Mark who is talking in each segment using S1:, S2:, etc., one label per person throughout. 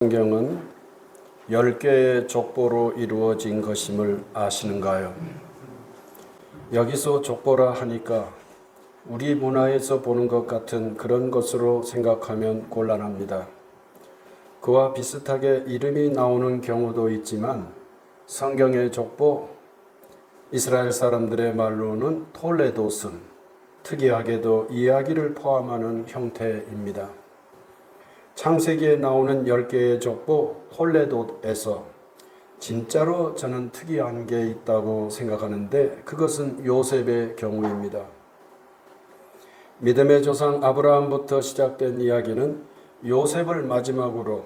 S1: 성경은 10개의 족보로 이루어진 것임을 아시는가요? 여기서 족보라 하니까 우리 문화에서 보는 것 같은 그런 것으로 생각하면 곤란합니다. 그와 비슷하게 이름이 나오는 경우도 있지만 성경의 족보, 이스라엘 사람들의 말로는 톨레도슨, 특이하게도 이야기를 포함하는 형태입니다. 창세기에 나오는 10개의 족보 톨레도에서 진짜로 저는 특이한 게 있다고 생각하는데 그것은 요셉의 경우입니다. 믿음의 조상 아브라함부터 시작된 이야기는 요셉을 마지막으로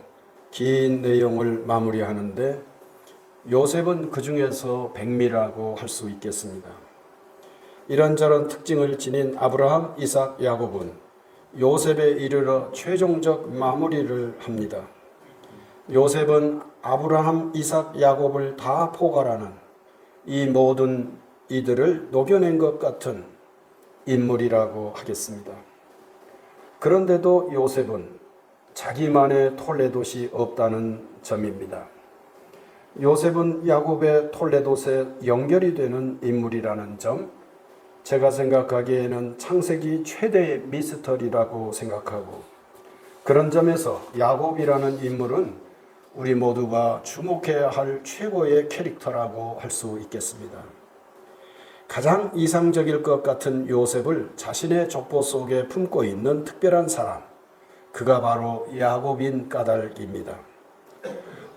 S1: 긴 내용을 마무리하는데 요셉은 그 중에서 백미라고 할 수 있겠습니다. 이런저런 특징을 지닌 아브라함, 이삭, 야곱은 요셉에 이르러 최종적 마무리를 합니다. 요셉은 아브라함, 이삭, 야곱을 다 포괄하는 이 모든 이들을 녹여낸 것 같은 인물이라고 하겠습니다. 그런데도 요셉은 자기만의 톨레도시 없다는 점입니다. 요셉은 야곱의 톨레도스에 연결이 되는 인물이라는 점, 제가 생각하기에는 창세기 최대의 미스터리라고 생각하고, 그런 점에서 야곱이라는 인물은 우리 모두가 주목해야 할 최고의 캐릭터라고 할 수 있겠습니다. 가장 이상적일 것 같은 요셉을 자신의 족보 속에 품고 있는 특별한 사람, 그가 바로 야곱인 까닭입니다.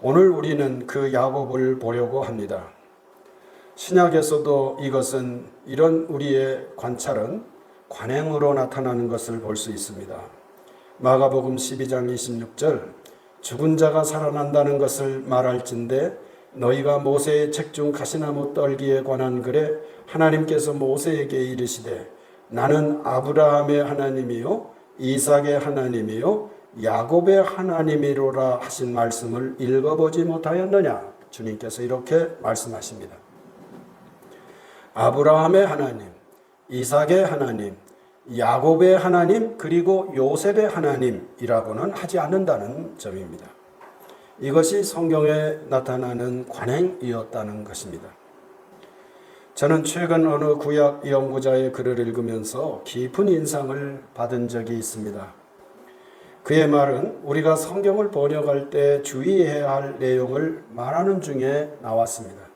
S1: 오늘 우리는 그 야곱을 보려고 합니다. 신약에서도 이런 우리의 관찰은 관행으로 나타나는 것을 볼 수 있습니다. 마가복음 12장 26절, 죽은 자가 살아난다는 것을 말할진대 너희가 모세의 책 중 가시나무 떨기에 관한 글에 하나님께서 모세에게 이르시되 나는 아브라함의 하나님이요 이삭의 하나님이요 야곱의 하나님이로라 하신 말씀을 읽어보지 못하였느냐. 주님께서 이렇게 말씀하십니다. 아브라함의 하나님, 이삭의 하나님, 야곱의 하나님, 그리고 요셉의 하나님이라고는 하지 않는다는 점입니다. 이것이 성경에 나타나는 관행이었다는 것입니다. 저는 최근 어느 구약 연구자의 글을 읽으면서 깊은 인상을 받은 적이 있습니다. 그의 말은 우리가 성경을 번역할 때 주의해야 할 내용을 말하는 중에 나왔습니다.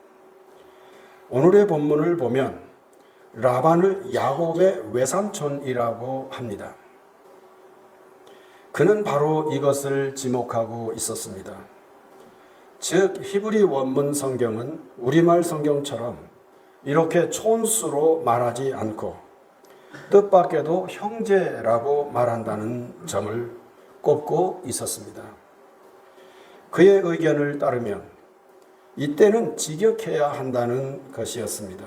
S1: 오늘의 본문을 보면 라반을 야곱의 외삼촌이라고 합니다. 그는 바로 이것을 지목하고 있었습니다. 즉 히브리 원문 성경은 우리말 성경처럼 이렇게 촌수로 말하지 않고 뜻밖에도 형제라고 말한다는 점을 꼽고 있었습니다. 그의 의견을 따르면 이때는 직역해야 한다는 것이었습니다.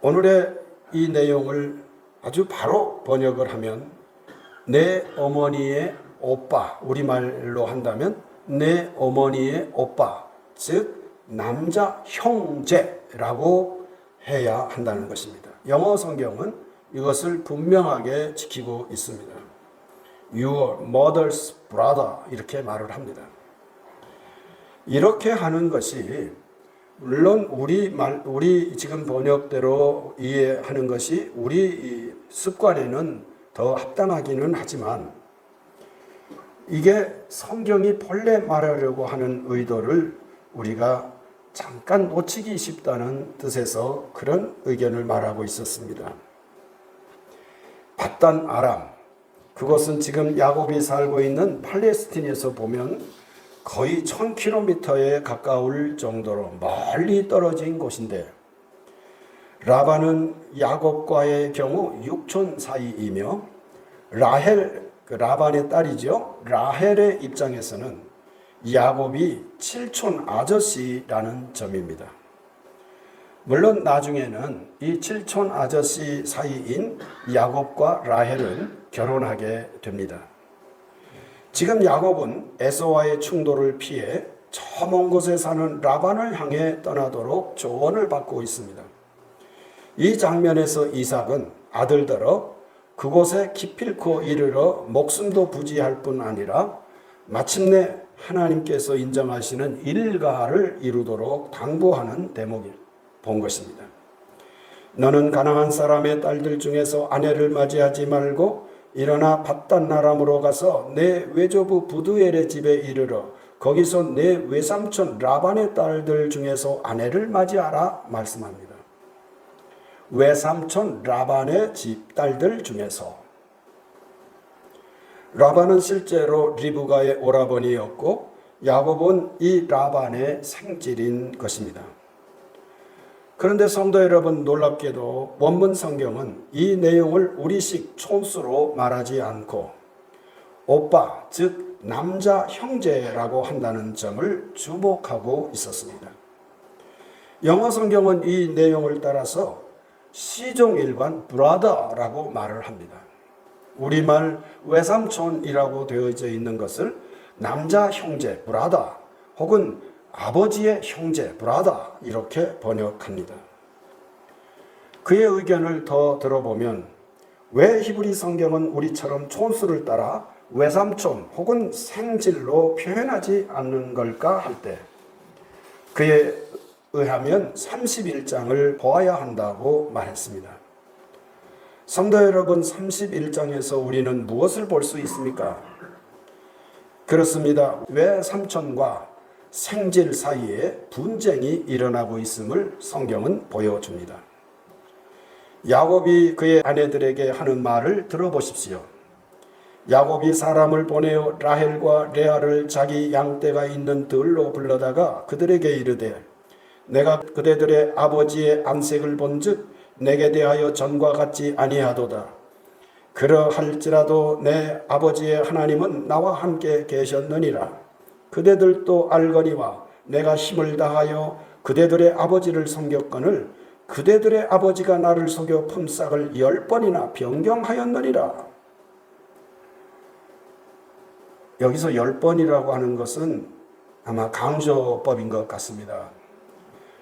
S1: 오늘의 이 내용을 아주 바로 번역을 하면 내 어머니의 오빠, 우리말로 한다면 내 어머니의 오빠, 즉 남자 형제라고 해야 한다는 것입니다. 영어 성경은 이것을 분명하게 지키고 있습니다. Your mother's brother 이렇게 말을 합니다. 이렇게 하는 것이 물론 우리 지금 번역대로 이해하는 것이 우리 습관에는 더 합당하기는 하지만 이게 성경이 본래 말하려고 하는 의도를 우리가 잠깐 놓치기 쉽다는 뜻에서 그런 의견을 말하고 있었습니다. 밧단 아람, 그것은 지금 야곱이 살고 있는 팔레스틴에서 보면 거의 1000km에 가까울 정도로 멀리 떨어진 곳인데 라반은 야곱과의 경우 6촌 사이이며 라반의 딸이죠. 라헬의 입장에서는 야곱이 7촌 아저씨라는 점입니다. 물론 나중에는 이 7촌 아저씨 사이인 야곱과 라헬은 결혼하게 됩니다. 지금 야곱은 에서와의 충돌을 피해 저 먼 곳에 사는 라반을 향해 떠나도록 조언을 받고 있습니다. 이 장면에서 이삭은 아들더러 그곳에 기필코 이르러 목숨도 부지할 뿐 아니라 마침내 하나님께서 인정하시는 일가를 이루도록 당부하는 대목을 본 것입니다. 너는 가나안 사람의 딸들 중에서 아내를 맞이하지 말고 일어나 밧단 아람으로 가서 내 외조부 부두엘의 집에 이르러 거기서 내 외삼촌 라반의 딸들 중에서 아내를 맞이하라 말씀합니다. 외삼촌 라반의 집 딸들 중에서. 라반은 실제로 리브가의 오라버니였고 야곱은 이 라반의 생질인 것입니다. 그런데 성도 여러분, 놀랍게도 원문 성경은 이 내용을 우리식 촌수로 말하지 않고 오빠, 즉 남자 형제라고 한다는 점을 주목하고 있었습니다. 영어 성경은 이 내용을 따라서 시종일관 brother라고 말을 합니다. 우리말 외삼촌이라고 되어져 있는 것을 남자 형제 brother 혹은 아버지의 형제 brother 이렇게 번역합니다. 그의 의견을 더 들어보면 왜 히브리 성경은 우리처럼 촌수를 따라 외삼촌 혹은 생질로 표현하지 않는 걸까 할 때 그에 의하면 31장을 보아야 한다고 말했습니다. 성도 여러분, 31장에서 우리는 무엇을 볼 수 있습니까? 그렇습니다. 외삼촌과 생질 사이에 분쟁이 일어나고 있음을 성경은 보여줍니다. 야곱이 그의 아내들에게 하는 말을 들어보십시오. 야곱이 사람을 보내어 라헬과 레아를 자기 양떼가 있는 들로 불러다가 그들에게 이르되 내가 그대들의 아버지의 안색을 본즉 내게 대하여 전과 같지 아니하도다. 그러할지라도 내 아버지의 하나님은 나와 함께 계셨느니라. 그대들도 알거니와 내가 힘을 다하여 그대들의 아버지를 섬겼거늘 그대들의 아버지가 나를 속여 품삯을 10번이나 변경하였느니라. 여기서 10번이라고 하는 것은 아마 강조법인 것 같습니다.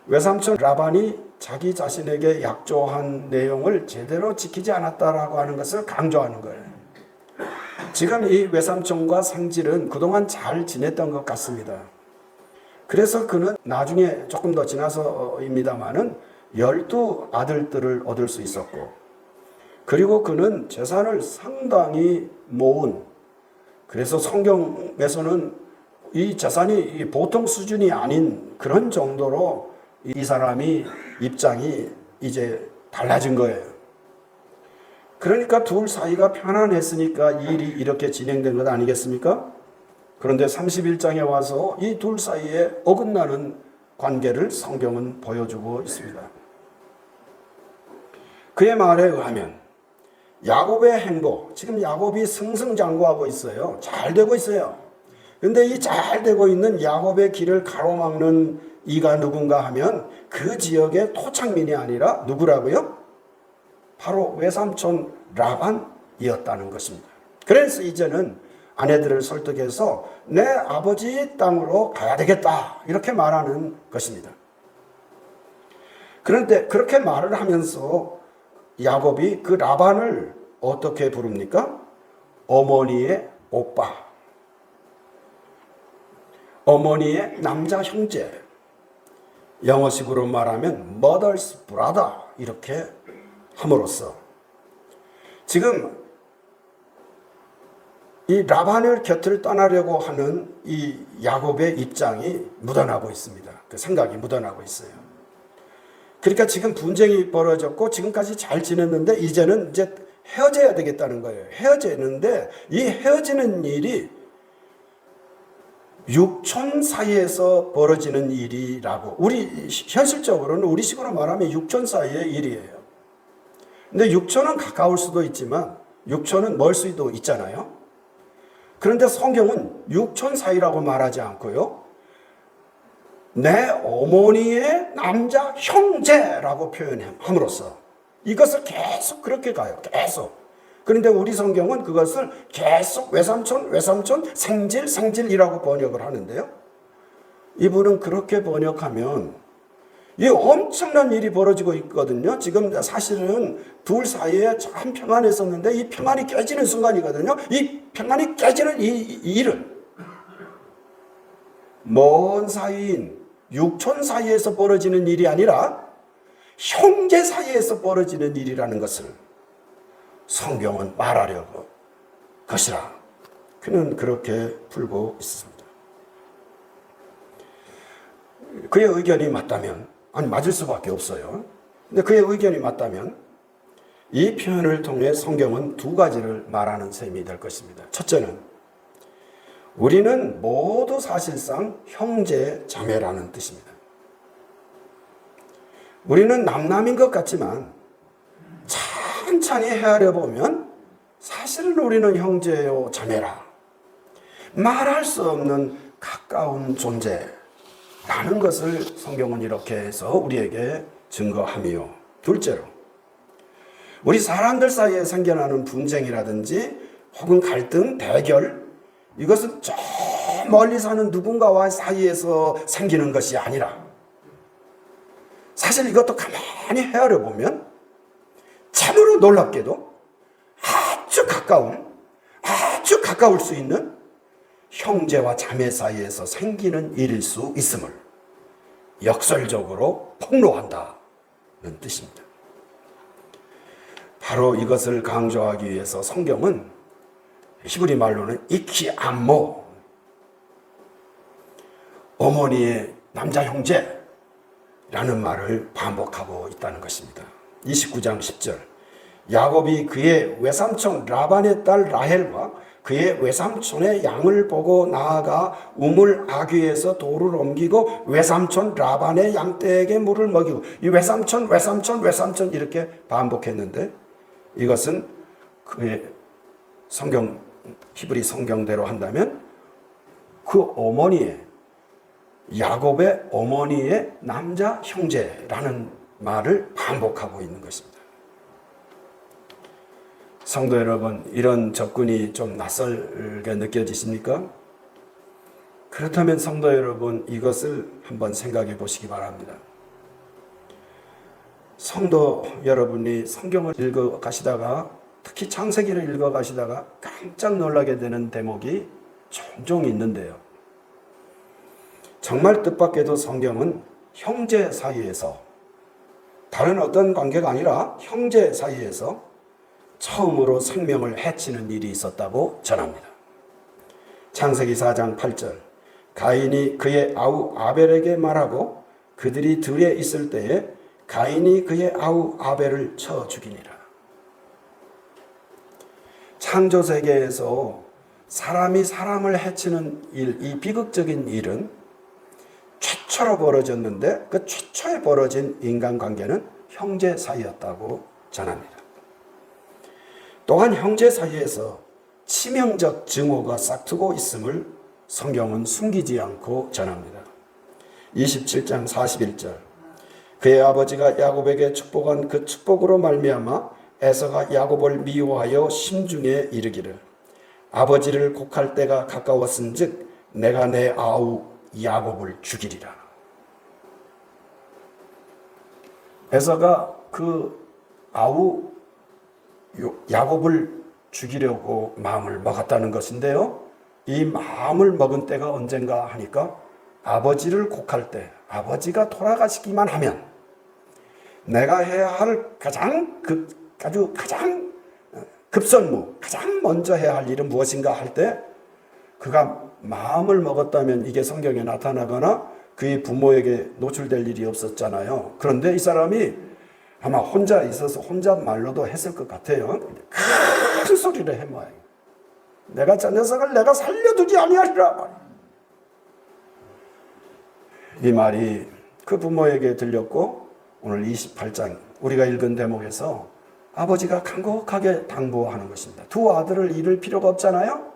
S1: 외삼촌 라반이 자기 자신에게 약조한 내용을 제대로 지키지 않았다라고 하는 것을 강조하는 거예요. 지금 이 외삼촌과 생질은 그동안 잘 지냈던 것 같습니다. 그래서 그는 나중에 조금 더 지나서입니다마는 12아들들을 얻을 수 있었고, 그리고 그는 재산을 상당히 모은, 그래서 성경에서는 이 재산이 보통 수준이 아닌 그런 정도로 이 사람이 입장이 이제 달라진 거예요. 그러니까 둘 사이가 편안했으니까 일이 이렇게 진행된 것 아니겠습니까? 그런데 31장에 와서 이 둘 사이에 어긋나는 관계를 성경은 보여주고 있습니다. 그의 말에 의하면 야곱의 행보, 지금 야곱이 승승장구하고 있어요. 잘 되고 있어요. 그런데 이 잘 되고 있는 야곱의 길을 가로막는 이가 누군가 하면 그 지역의 토착민이 아니라 누구라고요? 바로 외삼촌 라반이었다는 것입니다. 그래서 이제는 아내들을 설득해서 내 아버지 땅으로 가야 되겠다 이렇게 말하는 것입니다. 그런데 그렇게 말을 하면서 야곱이 그 라반을 어떻게 부릅니까? 어머니의 오빠, 어머니의 남자 형제, 영어식으로 말하면 mother's brother 이렇게 함으로써 지금 이 라반의 곁을 떠나려고 하는 이 야곱의 입장이 묻어나고 있습니다. 그 생각이 묻어나고 있어요. 그러니까 지금 분쟁이 벌어졌고 지금까지 잘 지냈는데 이제는 이제 헤어져야 되겠다는 거예요. 헤어지는데 이 헤어지는 일이 육촌 사이에서 벌어지는 일이라고, 우리 현실적으로는 우리식으로 말하면 육촌 사이의 일이에요. 근데 육촌은 가까울 수도 있지만 육촌은 멀 수도 있잖아요. 그런데 성경은 육촌 사이라고 말하지 않고요, 내 어머니의 남자 형제라고 표현함으로써 이것을 계속 그렇게 가요. 계속. 그런데 우리 성경은 그것을 계속 외삼촌, 생질이라고 번역을 하는데요. 이분은 그렇게 번역하면 이 엄청난 일이 벌어지고 있거든요. 지금 사실은 둘 사이에 참 평안했었는데 이 평안이 깨지는 순간이거든요. 이 평안이 깨지는 이 일은 먼 사이인 육촌 사이에서 벌어지는 일이 아니라 형제 사이에서 벌어지는 일이라는 것을 성경은 말하려고 것이라. 그는 그렇게 풀고 있습니다. 그의 의견이 맞다면, 아니 맞을 수밖에 없어요. 근데 그의 의견이 맞다면 이 표현을 통해 성경은 두 가지를 말하는 셈이 될 것입니다. 첫째는 우리는 모두 사실상 형제 자매라는 뜻입니다. 우리는 남남인 것 같지만 천천히 헤아려 보면 사실은 우리는 형제요 자매라. 말할 수 없는 가까운 존재라는 것을 성경은 이렇게 해서 우리에게 증거하며, 둘째로 우리 사람들 사이에 생겨나는 분쟁이라든지 혹은 갈등, 대결, 이것은 저 멀리 사는 누군가와 사이에서 생기는 것이 아니라 사실 이것도 가만히 헤아려 보면 참으로 놀랍게도 아주 가까울 수 있는 형제와 자매 사이에서 생기는 일일 수 있음을 역설적으로 폭로한다는 뜻입니다. 바로 이것을 강조하기 위해서 성경은 히브리 말로는 이키암모, 어머니의 남자 형제라는 말을 반복하고 있다는 것입니다. 29장 10절, 야곱이 그의 외삼촌 라반의 딸 라헬과 그의 외삼촌의 양을 보고 나아가 우물 아귀에서 돌을 옮기고 외삼촌 라반의 양떼에게 물을 먹이고, 이 외삼촌 이렇게 반복했는데 이것은 그의 성경, 히브리 성경대로 한다면 그 어머니의, 야곱의 어머니의 남자 형제라는 말을 반복하고 있는 것입니다. 성도 여러분, 이런 접근이 좀 낯설게 느껴지십니까? 그렇다면 성도 여러분, 이것을 한번 생각해 보시기 바랍니다. 성도 여러분이 성경을 읽어 가시다가, 특히 창세기를 읽어 가시다가 깜짝 놀라게 되는 대목이 종종 있는데요. 정말 뜻밖에도 성경은 형제 사이에서, 다른 어떤 관계가 아니라 형제 사이에서 처음으로 생명을 해치는 일이 있었다고 전합니다. 창세기 4장 8절, 가인이 그의 아우 아벨에게 말하고 그들이 들에 있을 때에 가인이 그의 아우 아벨을 쳐 죽이니라. 창조세계에서 사람이 사람을 해치는 일, 이 비극적인 일은 최초로 벌어졌는데 그 최초에 벌어진 인간관계는 형제 사이였다고 전합니다. 또한 형제 사이에서 치명적 증오가 싹트고 있음을 성경은 숨기지 않고 전합니다. 27장 41절, 그의 아버지가 야곱에게 축복한 그 축복으로 말미암아 에서가 야곱을 미워하여 심중에 이르기를 아버지를 곡할 때가 가까웠은즉 내가 내 아우 야곱을 죽이리라. 에서가 그 아우 야곱을 죽이려고 마음을 먹었다는 것인데요, 이 마음을 먹은 때가 언젠가 하니까 아버지를 곡할 때, 아버지가 돌아가시기만 하면 내가 해야 할 가장 급선무, 가장 먼저 해야 할 일은 무엇인가 할 때 그가 마음을 먹었다면 이게 성경에 나타나거나 그의 부모에게 노출될 일이 없었잖아요. 그런데 이 사람이 아마 혼자 있어서 혼자 말로도 했을 것 같아요. 큰 소리를 해 모양이에요. 내가 저 녀석을 내가 살려두지 아니하리라. 이 말이 그 부모에게 들렸고 오늘 28장 우리가 읽은 대목에서 아버지가 간곡하게 당부하는 것입니다. 두 아들을 잃을 필요가 없잖아요.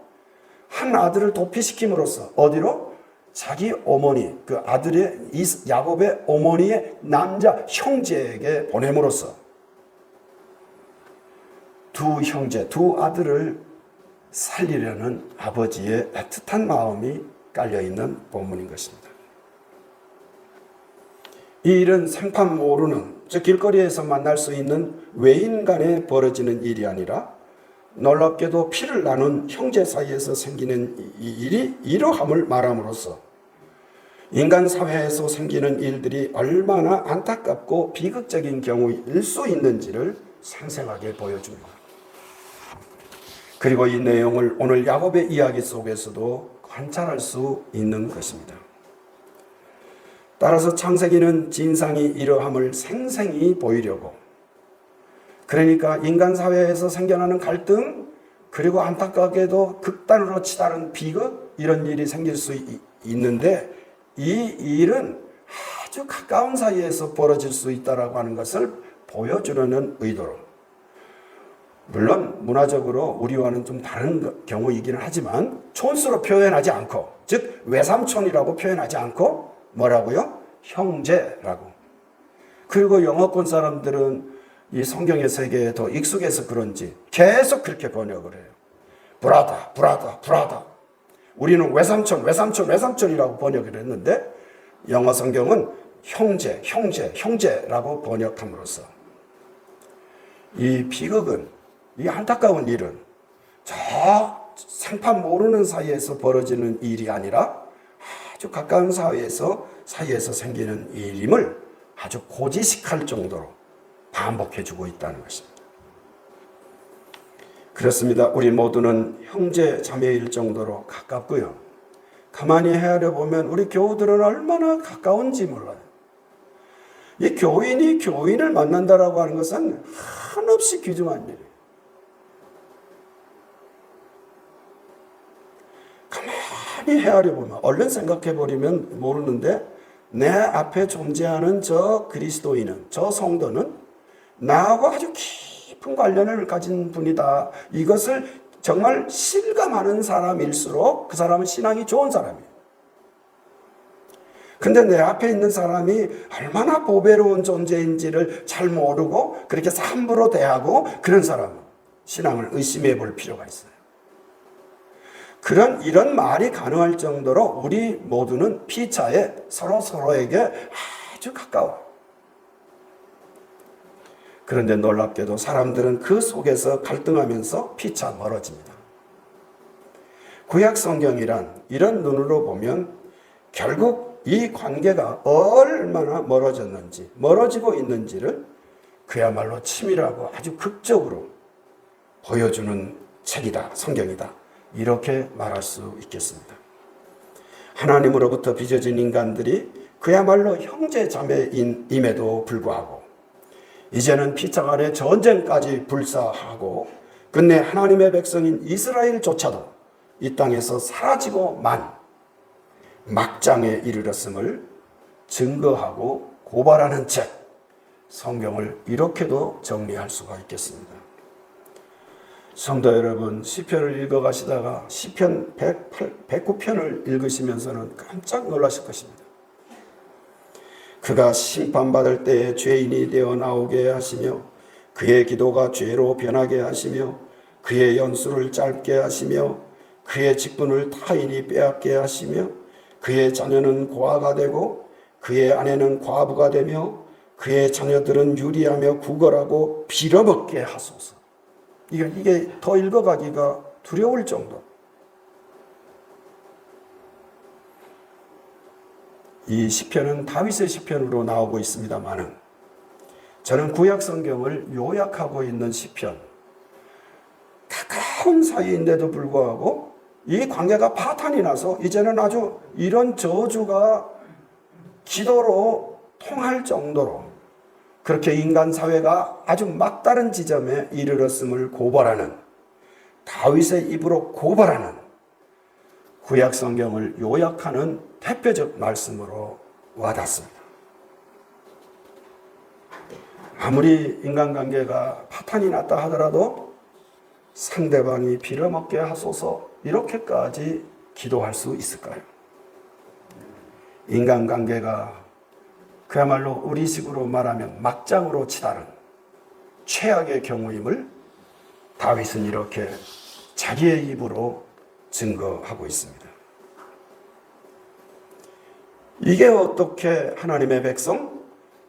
S1: 한 아들을 도피시킴으로써 어디로? 자기 어머니, 그 아들의 야곱의 어머니의 남자 형제에게 보냄으로써 두 형제, 두 아들을 살리려는 아버지의 애틋한 마음이 깔려있는 본문인 것입니다. 이 일은 생판 모르는, 즉 길거리에서 만날 수 있는 외인 간에 벌어지는 일이 아니라 놀랍게도 피를 나눈 형제 사이에서 생기는 이 일이 이러함을 말함으로써 인간 사회에서 생기는 일들이 얼마나 안타깝고 비극적인 경우일 수 있는지를 생생하게 보여줍니다. 그리고 이 내용을 오늘 야곱의 이야기 속에서도 관찰할 수 있는 것입니다. 따라서 창세기는 진상이 이러함을 생생히 보이려고, 그러니까 인간 사회에서 생겨나는 갈등, 그리고 안타깝게도 극단으로 치달은 비극, 이런 일이 생길 수 있는데 이 일은 아주 가까운 사이에서 벌어질 수 있다고 하는 것을 보여주려는 의도로, 물론 문화적으로 우리와는 좀 다른 경우이기는 하지만 촌수로 표현하지 않고, 즉 외삼촌이라고 표현하지 않고 뭐라고요? 형제라고. 그리고 영어권 사람들은 이 성경의 세계에 더 익숙해서 그런지 계속 그렇게 번역을 해요. 브라다, 브라다, 브라다. 우리는 외삼촌, 외삼촌, 외삼촌이라고 번역을 했는데 영어 성경은 형제, 형제, 형제라고 번역함으로써 이 비극은, 이 안타까운 일은 저 생판 모르는 사이에서 벌어지는 일이 아니라 아주 가까운 사이에서 생기는 일임을 아주 고지식할 정도로 반복해주고 있다는 것입니다. 그렇습니다. 우리 모두는 형제 자매일 정도로 가깝고요. 가만히 헤아려 보면 우리 교우들은 얼마나 가까운지 몰라요. 이 교인이 교인을 만난다라고 하는 것은 한없이 귀중한 일이에요. 가만히 헤아려 보면, 얼른 생각해 버리면 모르는데, 내 앞에 존재하는 저 그리스도인은, 저 성도는 나하고 아주 깊은 관련을 가진 분이다. 이것을 정말 실감하는 사람일수록 그 사람은 신앙이 좋은 사람이에요. 근데 내 앞에 있는 사람이 얼마나 보배로운 존재인지를 잘 모르고 그렇게 함부로 대하고, 그런 사람은 신앙을 의심해 볼 필요가 있어요. 이런 말이 가능할 정도로 우리 모두는 피차에 서로에게 아주 가까워. 그런데 놀랍게도 사람들은 그 속에서 갈등하면서 피차 멀어집니다. 구약 성경이란 이런 눈으로 보면 결국 이 관계가 얼마나 멀어지고 있는지를 그야말로 치밀하고 아주 극적으로 보여주는 책이다, 성경이다, 이렇게 말할 수 있겠습니다. 하나님으로부터 빚어진 인간들이 그야말로 형제 자매임에도 불구하고 이제는 피차 아래 전쟁까지 불사하고 끝내 하나님의 백성인 이스라엘조차도 이 땅에서 사라지고 막장에 이르렀음을 증거하고 고발하는 책, 성경을 이렇게도 정리할 수가 있겠습니다. 성도 여러분, 시편을 읽어가시다가 시편 109편을 읽으시면서는 깜짝 놀라실 것입니다. 그가 심판받을 때에 죄인이 되어 나오게 하시며 그의 기도가 죄로 변하게 하시며 그의 연수를 짧게 하시며 그의 직분을 타인이 빼앗게 하시며 그의 자녀는 고아가 되고 그의 아내는 과부가 되며 그의 자녀들은 유리하며 구걸하고 빌어먹게 하소서. 이게 더 읽어가기가 두려울 정도. 이 시편은 다윗의 시편으로 나오고 있습니다만은 저는 구약 성경을 요약하고 있는 시편, 가까운 사이인데도 불구하고 이 관계가 파탄이 나서 이제는 아주 이런 저주가 기도로 통할 정도로 그렇게 인간 사회가 아주 막다른 지점에 이르렀음을 고발하는, 다윗의 입으로 고발하는 구약 성경을 요약하는 대표적 말씀으로 와닿습니다. 아무리 인간관계가 파탄이 났다 하더라도 상대방이 빌어먹게 하소서, 이렇게까지 기도할 수 있을까요? 인간관계가 그야말로 우리식으로 말하면 막장으로 치달은 최악의 경우임을 다윗은 이렇게 자기의 입으로 증거하고 있습니다. 이게 어떻게 하나님의 백성,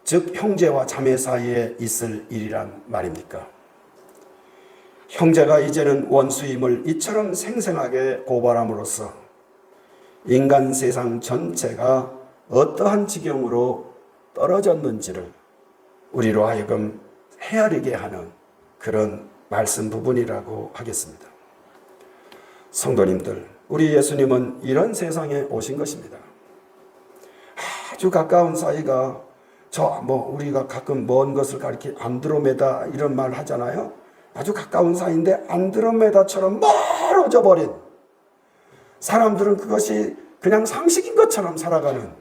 S1: 즉 형제와 자매 사이에 있을 일이란 말입니까? 형제가 이제는 원수임을 이처럼 생생하게 고발함으로써 인간 세상 전체가 어떠한 지경으로 떨어졌는지를 우리로 하여금 헤아리게 하는 그런 말씀 부분이라고 하겠습니다. 성도님들, 우리 예수님은 이런 세상에 오신 것입니다. 아주 가까운 사이가 우리가 가끔 먼 것을 가리켜 안드로메다 이런 말 하잖아요. 아주 가까운 사이인데 안드로메다처럼 멀어져 버린, 사람들은 그것이 그냥 상식인 것처럼 살아가는,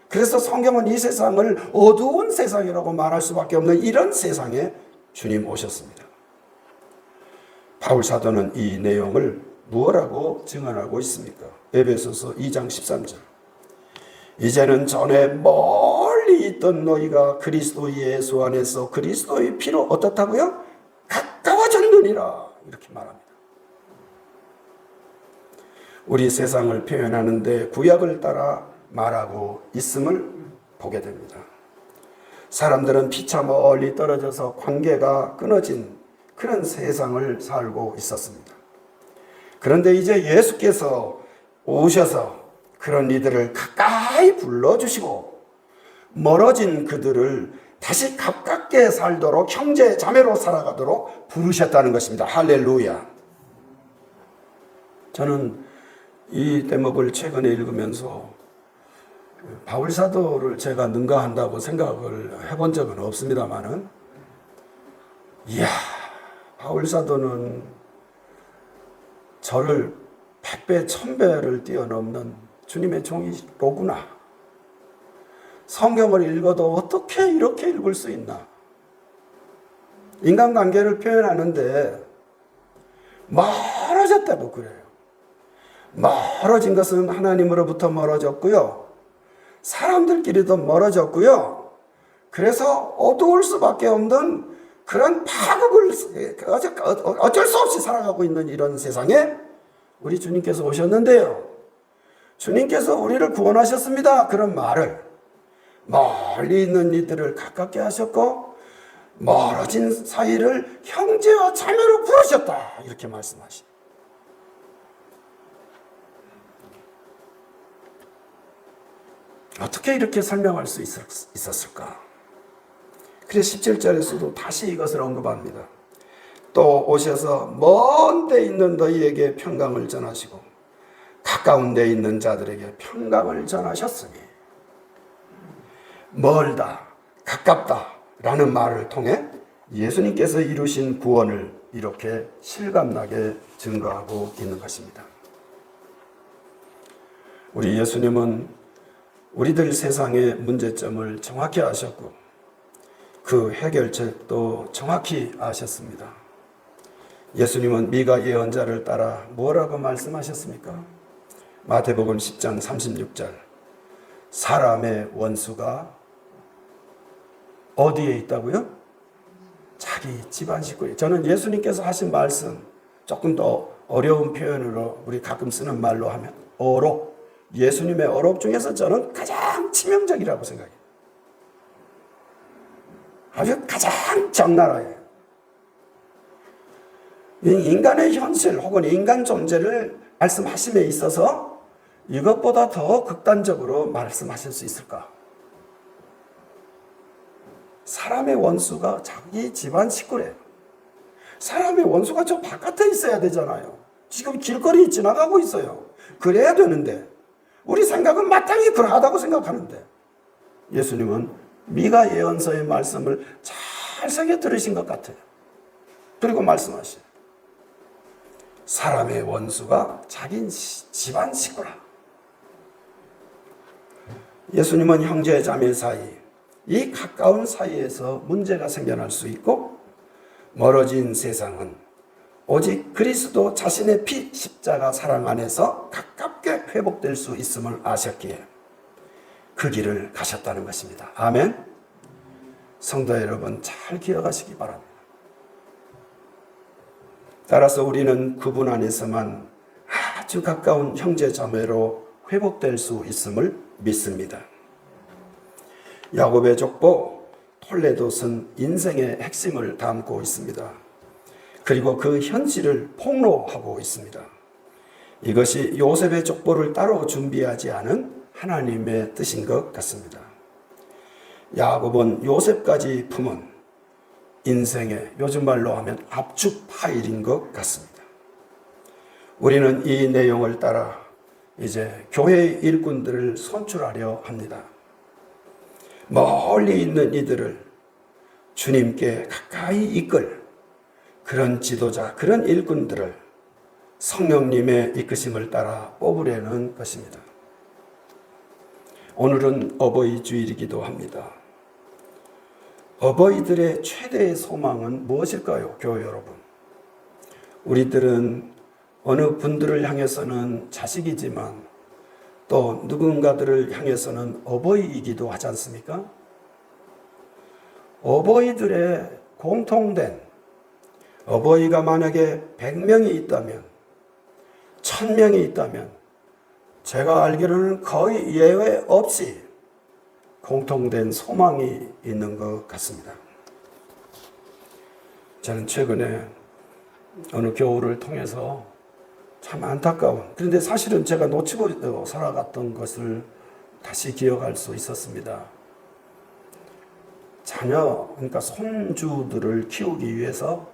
S1: 그래서 성경은 이 세상을 어두운 세상이라고 말할 수밖에 없는 이런 세상에 주님 오셨습니다. 바울 사도는 이 내용을 무엇라고 증언하고 있습니까? 에베소서 2장 13절. 이제는 전에 멀리 있던 너희가 그리스도 예수 안에서 그리스도의 피로 어떻다고요? 가까워졌느니라, 이렇게 말합니다. 우리 세상을 표현하는데 구약을 따라 말하고 있음을 보게 됩니다. 사람들은 피차 멀리 떨어져서 관계가 끊어진 그런 세상을 살고 있었습니다. 그런데 이제 예수께서 오셔서 그런 이들을 가까이 불러주시고 멀어진 그들을 다시 가깝게 살도록, 형제 자매로 살아가도록 부르셨다는 것입니다. 할렐루야. 저는 이 대목을 최근에 읽으면서 바울 사도를 제가 능가한다고 생각을 해본 적은 없습니다만은, 이야, 바울 사도는 저를 100배, 1000배를 뛰어넘는 주님의 종이로구나. 성경을 읽어도 어떻게 이렇게 읽을 수 있나? 인간관계를 표현하는데 멀어졌다고 그래요. 멀어진 것은 하나님으로부터 멀어졌고요. 사람들끼리도 멀어졌고요. 그래서 어두울 수밖에 없는 그런 파국을 어쩔 수 없이 살아가고 있는 이런 세상에 우리 주님께서 오셨는데요. 주님께서 우리를 구원하셨습니다. 그런 말을 멀리 있는 이들을 가깝게 하셨고 멀어진 사이를 형제와 자매로 부르셨다, 이렇게 말씀하십니다. 어떻게 이렇게 설명할 수 있었을까? 그래서 17절에서도 다시 이것을 언급합니다. 또 오셔서 먼 데 있는 너희에게 평강을 전하시고 가까운 데 있는 자들에게 평강을 전하셨으니, 멀다, 가깝다 라는 말을 통해 예수님께서 이루신 구원을 이렇게 실감나게 증거하고 있는 것입니다. 우리 예수님은 우리들 세상의 문제점을 정확히 아셨고 그 해결책도 정확히 아셨습니다. 예수님은 미가 예언자를 따라 뭐라고 말씀하셨습니까? 마태복음 10장 36절. 사람의 원수가 어디에 있다고요? 자기 집안 식구에. 저는 예수님께서 하신 말씀, 조금 더 어려운 표현으로 우리 가끔 쓰는 말로 하면 어록, 예수님의 어록 중에서 저는 가장 치명적이라고 생각해요. 아주 가장 적나라해요. 인간의 현실 혹은 인간 존재를 말씀하심에 있어서 이것보다 더 극단적으로 말씀하실 수 있을까? 사람의 원수가 자기 집안 식구래요. 사람의 원수가 저 바깥에 있어야 되잖아요. 지금 길거리 지나가고 있어요. 그래야 되는데 우리 생각은 마땅히 그러하다고 생각하는데 예수님은 미가 예언서의 말씀을 잘 새겨 들으신 것 같아요. 그리고 말씀하시죠. 사람의 원수가 자기 집안 식구라. 예수님은 형제 자매 사이, 이 가까운 사이에서 문제가 생겨날 수 있고 멀어진 세상은 오직 그리스도 자신의 피 십자가 사랑 안에서 가깝게 회복될 수 있음을 아셨기에 그 길을 가셨다는 것입니다. 아멘. 성도 여러분, 잘 기억하시기 바랍니다. 따라서 우리는 그분 안에서만 아주 가까운 형제 자매로 회복될 수 있음을 믿습니다. 야곱의 족보 톨레도는 인생의 핵심을 담고 있습니다. 그리고 그 현실을 폭로하고 있습니다. 이것이 요셉의 족보를 따로 준비하지 않은 하나님의 뜻인 것 같습니다. 야곱은 요셉까지 품은 인생의 요즘 말로 하면 압축 파일인 것 같습니다. 우리는 이 내용을 따라 이제 교회의 일꾼들을 선출하려 합니다. 멀리 있는 이들을 주님께 가까이 이끌 그런 지도자, 그런 일꾼들을 성령님의 이끄심을 따라 뽑으려는 것입니다. 오늘은 어버이 주일이기도 합니다. 어버이들의 최대의 소망은 무엇일까요, 교회 여러분? 우리들은 어느 분들을 향해서는 자식이지만 또 누군가들을 향해서는 어버이이기도 하지 않습니까? 어버이들의 공통된, 어버이가 만약에 100명이 있다면, 1000명이 있다면 제가 알기로는 거의 예외 없이 공통된 소망이 있는 것 같습니다. 저는 최근에 어느 교우를 통해서 참 안타까운, 그런데 사실은 제가 놓치고 살아갔던 것을 다시 기억할 수 있었습니다. 자녀, 그러니까 손주들을 키우기 위해서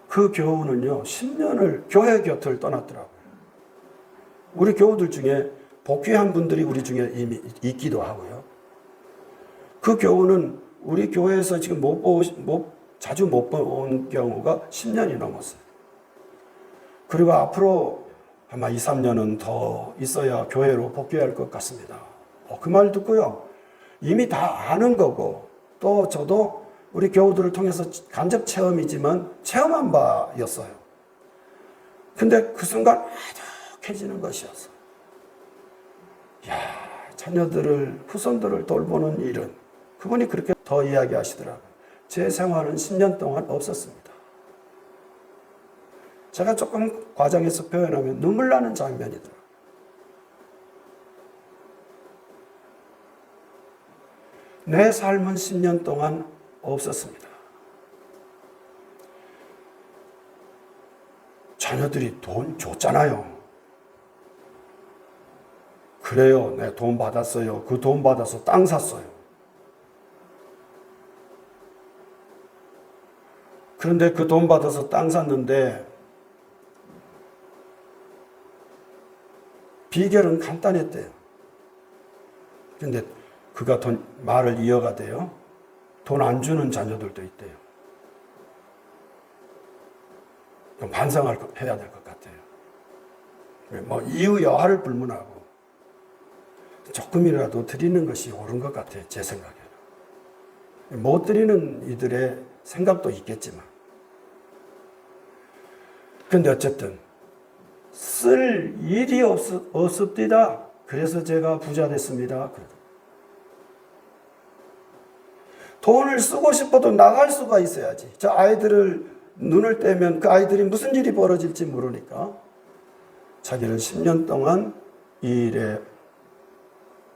S1: 그 교우는요 10년을 교회 곁을 떠났더라고요. 우리 교우들 중에 복귀한 분들이 우리 중에 이미 있기도 하고요. 그 교우는 우리 교회에서 지금 자주 못 본 경우가 10년이 넘었어요. 그리고 앞으로 아마 2, 3년은 더 있어야 교회로 복귀할 것 같습니다. 그 말 듣고요. 이미 다 아는 거고, 또 저도 우리 교우들을 통해서 간접 체험이지만 체험한 바였어요. 근데 그 순간 아득해지는 것이었어요. 야, 자녀들을, 후손들을 돌보는 일은, 그분이 그렇게 더 이야기하시더라고요. 제 생활은 10년 동안 없었습니다. 제가 조금 과장해서 표현하면 눈물 나는 장면이더라고요. 내 삶은 10년 동안 없었습니다. 자녀들이 돈 줬잖아요. 그래요. 내 돈 받았어요. 그 돈 받아서 땅 샀어요. 그런데 그 돈 받아서 땅 샀는데 비결은 간단했대요. 그런데 그가 말을 이어가대요. 돈 안 주는 자녀들도 있대요. 좀 반성해야 될 것 같아요. 뭐 이유 여하를 불문하고 조금이라도 드리는 것이 옳은 것 같아요. 제 생각에는. 못 드리는 이들의 생각도 있겠지만. 그런데 어쨌든 쓸 일이 없습니다. 그래서 제가 부자 됐습니다. 돈을 쓰고 싶어도 나갈 수가 있어야지. 저 아이들을 눈을 떼면 그 아이들이 무슨 일이 벌어질지 모르니까 자기는 10년 동안 이 일에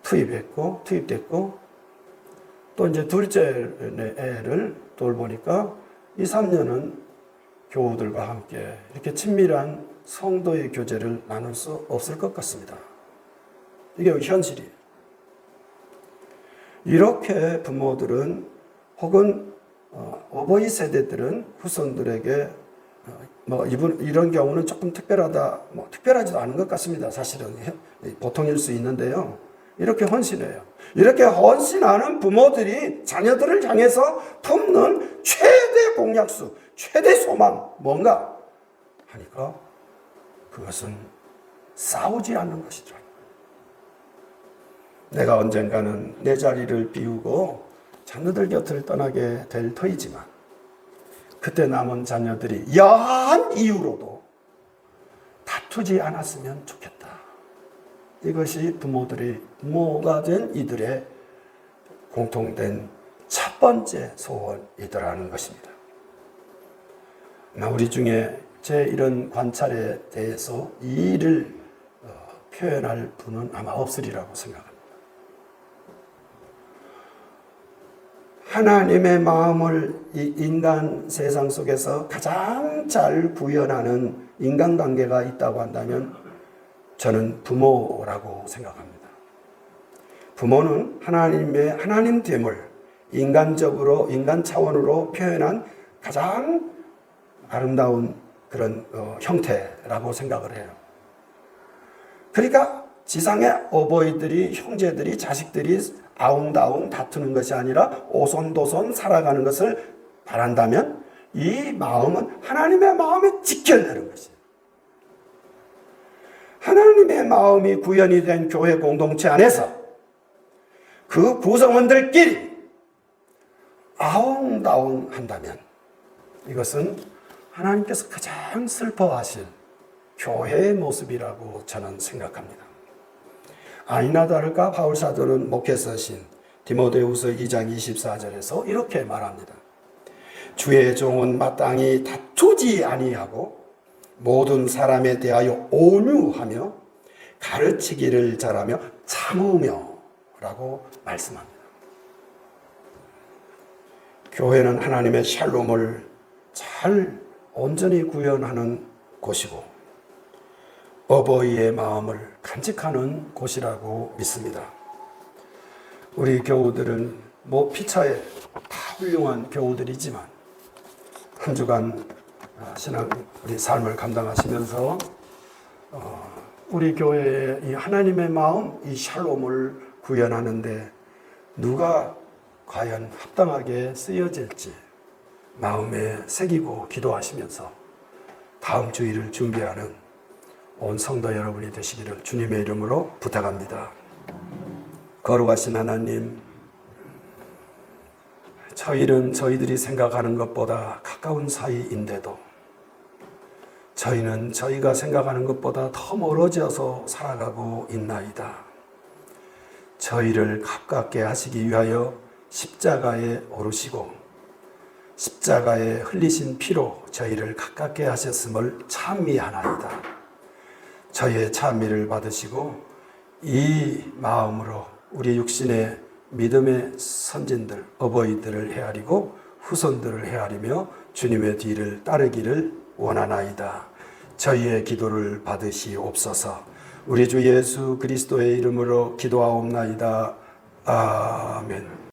S1: 투입됐고 또 이제 둘째 애를 돌보니까 2, 3년은 교우들과 함께 이렇게 친밀한 성도의 교제를 나눌 수 없을 것 같습니다. 이게 현실이에요. 이렇게 부모들은 혹은 어버이 세대들은 후손들에게 이런 경우는 조금 특별하다, 특별하지도 않은 것 같습니다. 사실은 보통일 수 있는데요. 이렇게 헌신해요. 이렇게 헌신하는 부모들이 자녀들을 향해서 품는 최대 공약수, 최대 소망 뭔가 하니까 그것은 싸우지 않는 것이죠. 내가 언젠가는 내 자리를 비우고 자녀들 곁을 떠나게 될 터이지만 그때 남은 자녀들이 야한 이유로도 다투지 않았으면 좋겠다. 이것이 부모가 된 이들의 공통된 첫 번째 소원이더라는 것입니다. 우리 중에 제 이런 관찰에 대해서 이 일을 표현할 분은 아마 없으리라고 생각합니다. 하나님의 마음을 이 인간 세상 속에서 가장 잘 구현하는 인간관계가 있다고 한다면 저는 부모라고 생각합니다. 부모는 하나님의 하나님됨을 인간적으로, 인간 차원으로 표현한 가장 아름다운 그런 형태라고 생각을 해요. 그러니까 지상의 어버이들이, 형제들이, 자식들이 아웅다웅 다투는 것이 아니라 오손도손 살아가는 것을 바란다면 이 마음은 하나님의 마음에 직결되는 것이에요. 하나님의 마음이 구현이 된 교회 공동체 안에서 그 구성원들끼리 아웅다웅 한다면 이것은 하나님께서 가장 슬퍼하실 교회의 모습이라고 저는 생각합니다. 아니나 다를까 바울 사도는 목회서신 디모데후서 2장 24절에서 이렇게 말합니다. 주의 종은 마땅히 다투지 아니하고 모든 사람에 대하여 온유하며 가르치기를 잘하며 참으며 라고 말씀합니다. 교회는 하나님의 샬롬을 잘 온전히 구현하는 곳이고 어버이의 마음을 간직하는 곳이라고 믿습니다. 우리 교우들은 피차에 다 훌륭한 교우들이지만 한 주간 신앙 우리 삶을 감당하시면서 우리 교회의 이 하나님의 마음, 이 샬롬을 구현하는데 누가 과연 합당하게 쓰여질지 마음에 새기고 기도하시면서 다음 주일을 준비하는 온 성도 여러분이 되시기를 주님의 이름으로 부탁합니다. 거룩하신 하나님, 저희는 저희들이 생각하는 것보다 가까운 사이인데도 저희는 저희가 생각하는 것보다 더 멀어져서 살아가고 있나이다. 저희를 가깝게 하시기 위하여 십자가에 오르시고 십자가에 흘리신 피로 저희를 가깝게 하셨음을 찬미하나이다. 저희의 찬미를 받으시고 이 마음으로 우리 육신의 믿음의 선진들, 어버이들을 헤아리고 후손들을 헤아리며 주님의 뒤를 따르기를 원하나이다. 저희의 기도를 받으시옵소서. 우리 주 예수 그리스도의 이름으로 기도하옵나이다. 아멘.